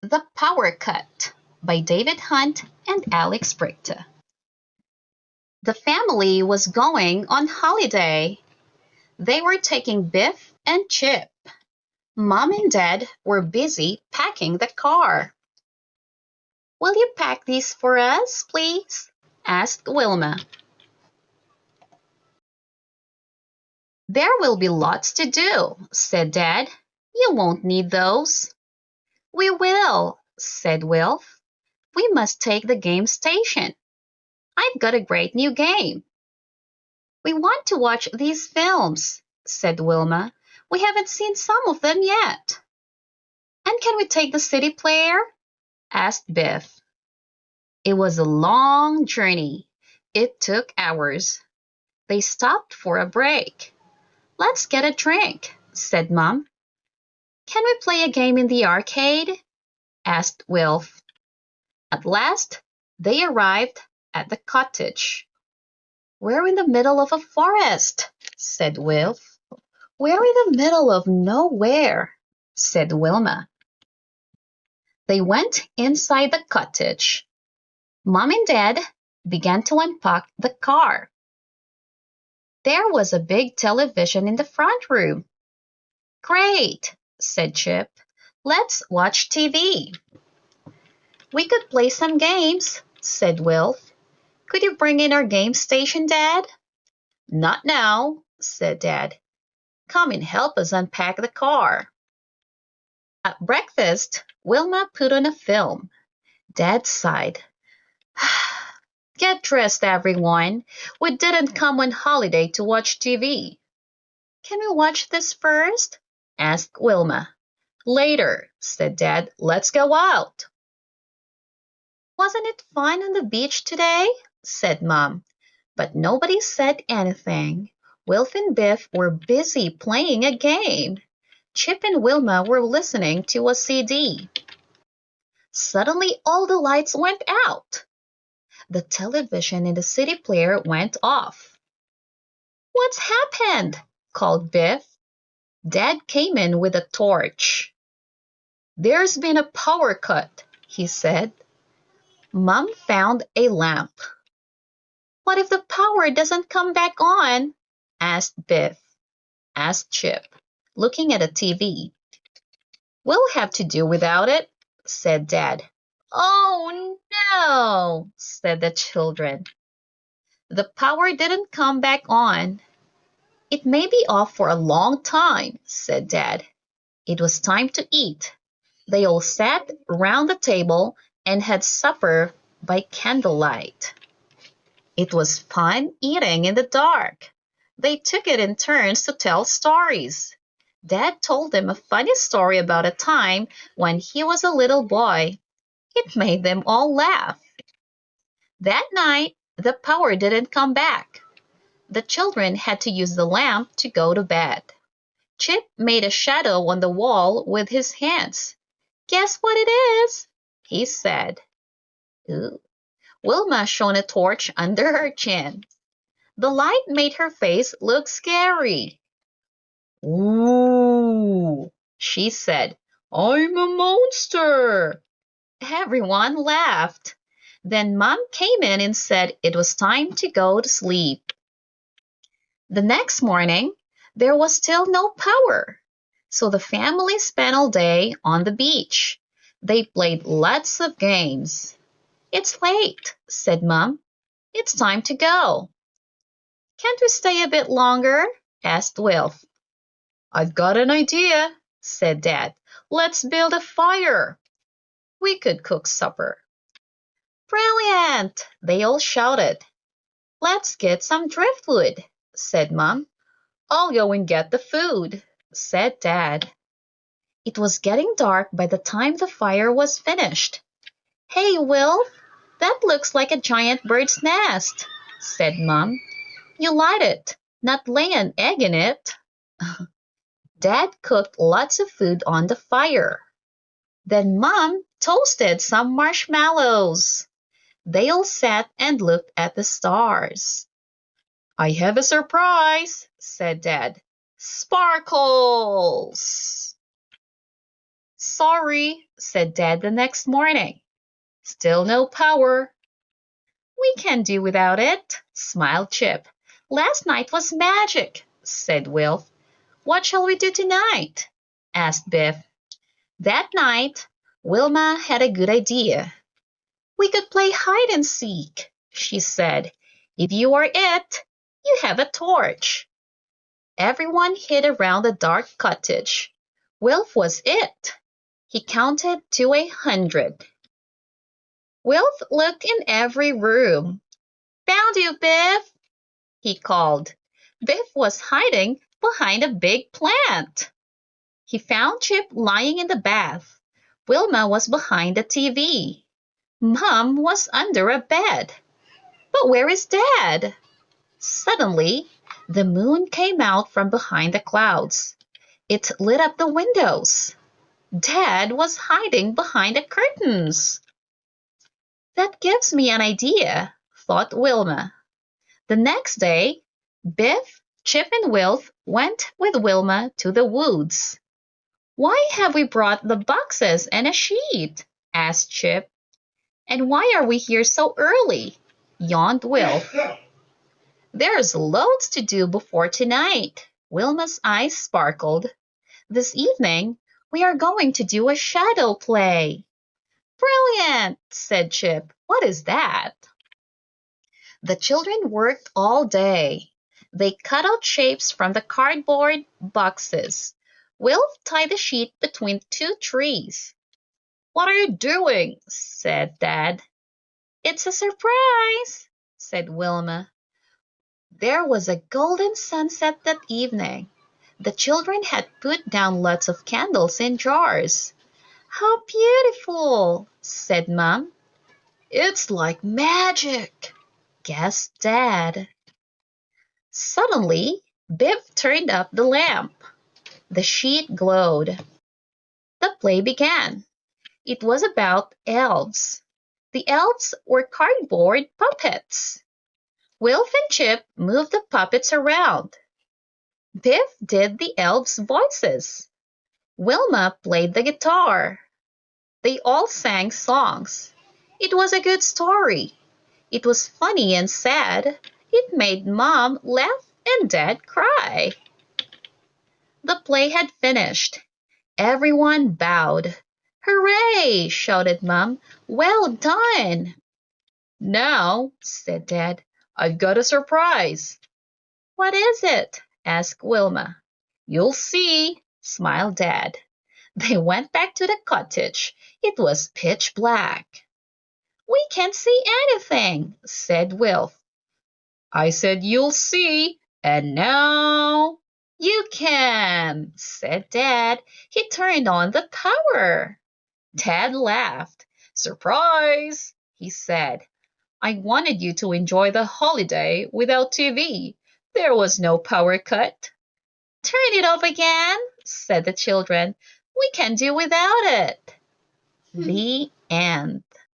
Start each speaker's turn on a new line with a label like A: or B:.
A: The Power Cut by David Hunt and Alex Brighta. The family was going on holiday. They were taking Biff and Chip. Mom and Dad were busy packing the car. "Will you pack these for us, please?" asked Wilma. "There will be lots to do," said Dad. "You won't need those." "We will," said Wilf. "We must take the game station. I've got a great new game." "We want to watch these films," said Wilma. "We haven't seen some of them yet." "And can we take the CD player?" asked Biff. It was a long journey. It took hours. They stopped for a break. "Let's get a drink," said Mom. "Can we play a game in the arcade?" asked Wilf. At last, they arrived at the cottage. "We're in the middle of a forest," said Wilf. "We're in the middle of nowhere," said Wilma. They went inside the cottage. Mom and Dad began to unpack the car. There was a big television in the front room. "Great," said Chip. "Let's watch TV." "We could play some games," said Wilf. "Could you bring in our game station, Dad?" "Not now," said Dad. "Come and help us unpack the car." At breakfast, Wilma put on a film. Dad sighed. "Get dressed, everyone. We didn't come on holiday to watch TV." "Can we watch this first?" asked Wilma. "Later," said Dad. "Let's go out." "Wasn't it fun on the beach today?" said Mom. But nobody said anything. Wilf and Biff were busy playing a game. Chip and Wilma were listening to a CD. Suddenly all the lights went out. The television in the CD player went off. "What's happened?" called Biff. Dad came in with a torch. "There's been a power cut," he said. Mom found a lamp. "What if the power doesn't come back on?" asked Biff. Asked Chip, looking at a TV. "We'll have to do without it," said Dad. "Oh no," said the children. "The power didn't come back on." "It may be off for a long time," said Dad. It was time to eat. They all sat round the table and had supper by candlelight. It was fun eating in the dark. They took it in turns to tell stories. Dad told them a funny story about a time when he was a little boy. It made them all laugh. That night, the power didn't come back. The children had to use the lamp to go to bed. Chip made a shadow on the wall with his hands. "Guess what it is?" he said. Ooh. Wilma shone a torch under her chin. The light made her face look scary. "Ooh," she said. "I'm a monster." Everyone laughed. Then Mom came in and said it was time to go to sleep. The next morning, there was still no power. So the family spent all day on the beach. They played lots of games. "It's late," said Mom. "It's time to go." "Can't we stay a bit longer?" asked Wilf. "I've got an idea," said Dad. "Let's build a fire. We could cook supper." "Brilliant!" they all shouted. "Let's get some driftwood," said Mom. "I'll go and get the food," said Dad. It was getting dark by the time the fire was finished. "Hey, Wilf, that looks like a giant bird's nest," said Mom. "You light it, not lay an egg in it." Dad cooked lots of food on the fire. Then Mom toasted some marshmallows. They all sat and looked at the stars. "I have a surprise," said Dad. "Sparkles!" Sorry, said Dad the next morning. Still no power. We can do without it, smiled Chip. Last night was magic, said Will. What shall we do tonight? Asked Biff. That night, Wilma had a good idea. We could play hide and seek, she said. If you are it, you have a torch. Everyone hid around the dark cottage. Wilf was it. He counted to 100. Wilf looked in every room. Found you, Biff, he called. Biff was hiding behind a big plant. He found Chip lying in the bath. Wilma was behind the TV. Mom was under a bed. But where is Dad? Suddenly, the moon came out from behind the clouds. It lit up the windows. Dad was hiding behind the curtains. That gives me an idea, thought Wilma. The next day, Biff, Chip, and Wilf went with Wilma to the woods. Why have we brought the boxes and a sheet? Asked Chip. And why are we here so early? Yawned Wilf. There's loads to do before tonight. Wilma's eyes sparkled. This evening, we are going to do a shadow play. Brilliant, said Chip. What is that? The children worked all day. They cut out shapes from the cardboard boxes. Wilf tied the sheet between two trees. What are you doing? Said Dad. It's a surprise, said Wilma. There was a golden sunset that evening. The children had put down lots of candles in jars. How beautiful, said Mom. It's like magic, gasped Dad. Suddenly, Biff turned up the lamp. The sheet glowed. The play began. It was about elves. The elves were cardboard puppets. Wilf and Chip moved the puppets around. Biff did the elves' voices. Wilma played the guitar. They all sang songs. It was a good story. It was funny and sad. It made Mom laugh and Dad cry. The play had finished. Everyone bowed. Hooray! Shouted Mom. Well done! Now, said Dad, I've got a surprise. What is it? Asked Wilma. You'll see, smiled Dad. They went back to the cottage. It was pitch black. We can't see anything, said Wilf. I said you'll see, and now you can, said Dad. He turned on the power. Dad laughed. Surprise, he said. I wanted you to enjoy the holiday without TV. There was no power cut. Turn it off again, said the children. We can do without it. The end.